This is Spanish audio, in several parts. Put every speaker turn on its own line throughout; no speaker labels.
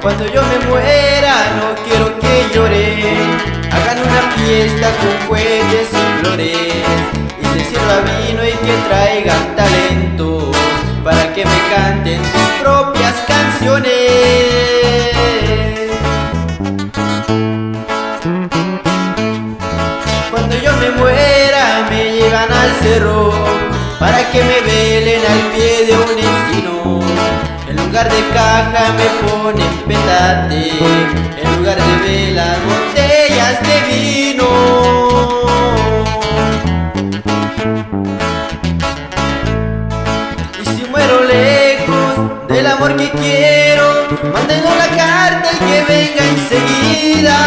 Cuando yo me muera no quiero que lloren, hagan una fiesta con cohetes y flores, y se sirva vino y que traigan talento para que me canten sus propias canciones. Cuando yo me muera me llevan al cerro para que me velen al pie de un encino. En lugar de caja me ponen petate, en lugar de velas botellas de vino. Y si muero lejos del amor que quiero, mándenlo la carta y que venga enseguida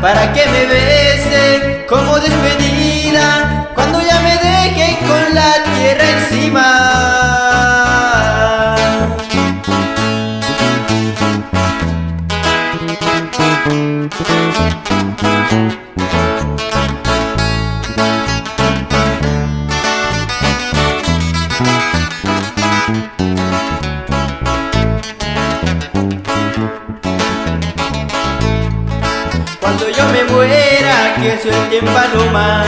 para que me bese como despedida cuando ya me deje con la tierra encima. Cuando yo me muera que suelten palomas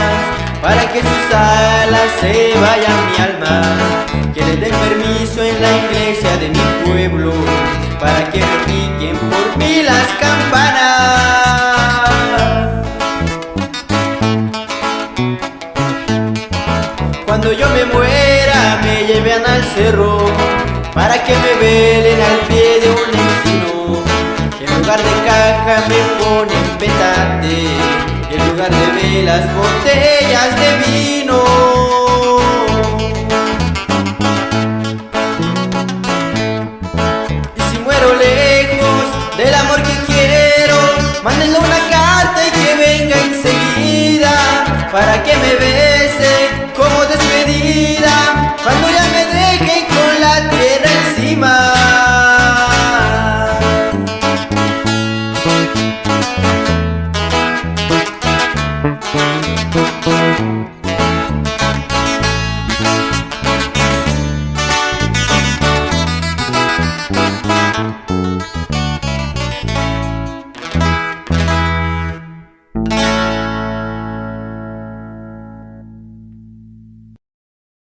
para que sus alas se vayan mi alma, que les den permiso en la iglesia de mi pueblo para que repiquen por mí las campanas. Cuando yo me muera me lleven al cerro para que me velen al pie de un encino. En lugar de caja me ponen petate, en lugar de velas botellas de vino. Y si muero lejos del amor que quiero, mándenle una carta y que venga enseguida para que me vea